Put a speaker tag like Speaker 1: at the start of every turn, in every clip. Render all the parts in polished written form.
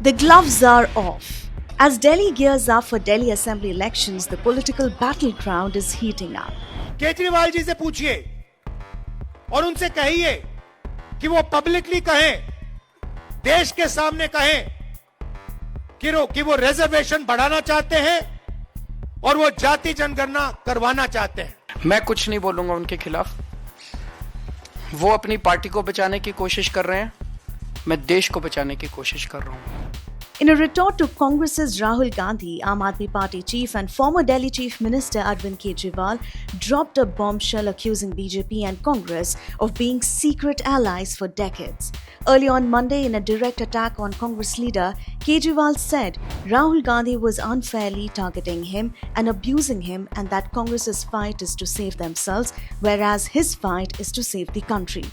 Speaker 1: The gloves are off. As Delhi gears up for Delhi Assembly elections, the political battleground is heating up.
Speaker 2: Kejriwal ji से पूछिए और उनसे कहिए कि वो पब्लिकली कहें, देश के सामने कहें कि वो रिजर्वेशन बढ़ाना चाहते हैं और वो जाति जनगणना करवाना चाहते हैं।
Speaker 3: मैं कुछ नहीं बोलूंगा उनके खिलाफ। वो अपनी पार्टी को बचाने की कोशिश कर रहे हैं, मैं देश को बचाने की कोशिश कर रहा हूं।
Speaker 1: In a retort to Congress's Rahul Gandhi, Aam Aadmi Party chief and former Delhi Chief Minister Arvind Kejriwal dropped a bombshell accusing BJP and Congress of being secret allies for decades. Early on Monday, in a direct attack on Congress leader, Kejriwal said Rahul Gandhi was unfairly targeting him and abusing him, and that Congress's fight is to save themselves, whereas his fight is to save the country.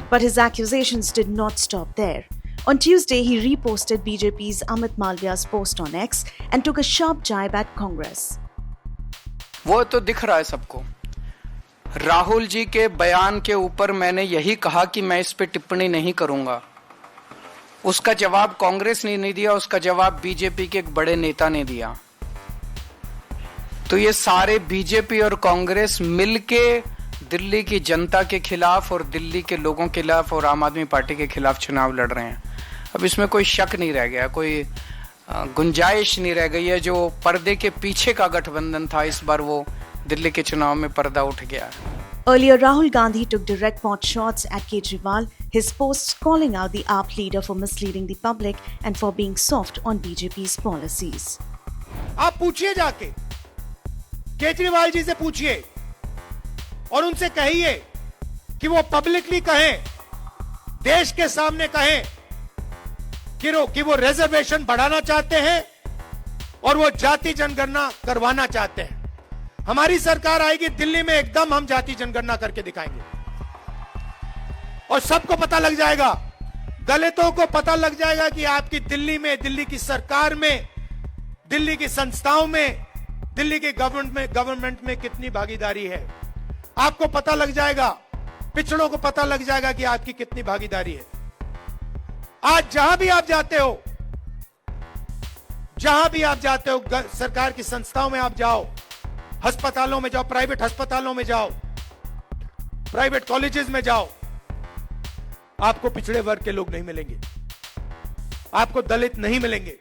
Speaker 1: But his accusations did not stop there. On Tuesday, he reposted BJP's Amit Malviya's post on X and took a sharp jibe at Congress.
Speaker 3: वो तो दिख रहा है सबको। राहुल जी के बयान के ऊपर मैंने यही कहा कि मैं इस पे टिप्पणी नहीं करूंगा। उसका जवाब कांग्रेस ने नहीं दिया, उसका जवाब बीजेपी के एक बड़े नेता ने दिया। तो ये सारे बीजेपी और कांग्रेस मिलके दिल्ली की जनता के खिलाफ और दिल्ली के लोगों के खिलाफ और आम आदमी पार्टी के खिलाफ चुनाव लड़ रहे हैं। अब इसमें कोई शक नहीं रह गया, कोई गुंजाइश नहीं रह गई है। जो पर्दे के पीछे का गठबंधन था, इस बार वो दिल्ली के चुनाव में पर्दा उठ गया।
Speaker 1: Earlier, Rahul Gandhi took direct pot shots at Kejriwal, his posts calling out the AAP leader for misleading the public and for being soft on BJP's policies.
Speaker 2: आप पूछिए जाके, केजरीवाल जी से पूछिए और उनसे कहिए कि वो पब्लिकली कहें, देश के सामने कहें कि वो रिजर्वेशन बढ़ाना चाहते हैं और वो जाति जनगणना करवाना चाहते हैं। हमारी सरकार आएगी दिल्ली में, एकदम हम जाति जनगणना करके दिखाएंगे और सबको पता लग जाएगा, दलितों को पता लग जाएगा कि आपकी दिल्ली में, दिल्ली की सरकार में, दिल्ली की संस्थाओं में, दिल्ली के गवर्नमेंट में कितनी भागीदारी है। आपको पता लग जाएगा, पिछड़ों को पता लग जाएगा कि आपकी कितनी भागीदारी है। आज जहां भी आप जाते हो, सरकार की संस्थाओं में आप जाओ, अस्पतालों में जाओ, प्राइवेट अस्पतालों में जाओ, प्राइवेट कॉलेजेस में जाओ, आपको पिछड़े वर्ग के लोग नहीं मिलेंगे, आपको दलित नहीं मिलेंगे।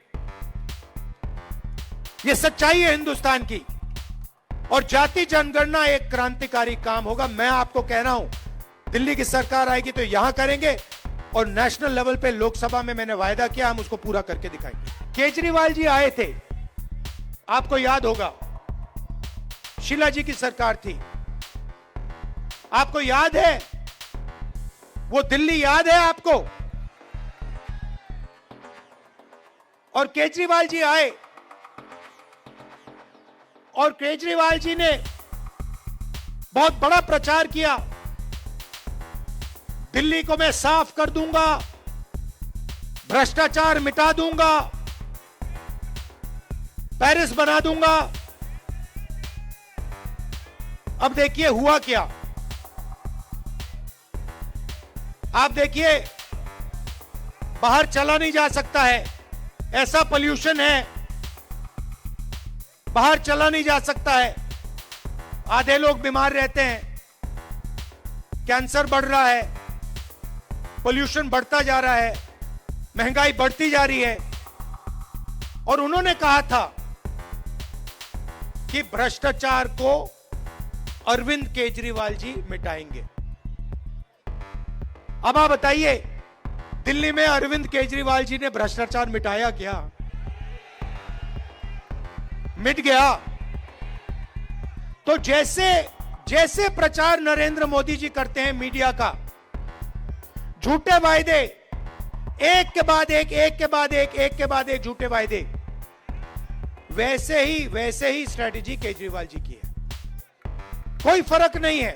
Speaker 2: यह सच्चाई है हिंदुस्तान की। और जाति जनगणना एक क्रांतिकारी काम होगा। मैं आपको कह रहा हूं, दिल्ली की सरकार आएगी तो यहां करेंगे और नेशनल लेवल पे लोकसभा में मैंने वायदा किया, हम उसको पूरा करके दिखाएंगे। केजरीवाल जी आए थे, आपको याद होगा, शीला जी की सरकार थी, आपको याद है वो दिल्ली, याद है आपको? और केजरीवाल जी आए और केजरीवाल जी ने बहुत बड़ा प्रचार किया, दिल्ली को मैं साफ कर दूंगा, भ्रष्टाचार मिटा दूंगा, पेरिस बना दूंगा। अब देखिए हुआ क्या। आप देखिए, बाहर चला नहीं जा सकता है, ऐसा पोल्यूशन है, बाहर चला नहीं जा सकता है, आधे लोग बीमार रहते हैं, कैंसर बढ़ रहा है, पोल्यूशन बढ़ता जा रहा है, महंगाई बढ़ती जा रही है। और उन्होंने कहा था कि भ्रष्टाचार को अरविंद केजरीवाल जी मिटाएंगे। अब आप बताइए, दिल्ली में अरविंद केजरीवाल जी ने भ्रष्टाचार मिटाया क्या? मिट गया। तो जैसे प्रचार नरेंद्र मोदी जी करते हैं मीडिया का, झूठे वायदे, एक के बाद एक झूठे वायदे, वैसे ही स्ट्रेटेजी केजरीवाल जी की है। कोई फर्क नहीं है।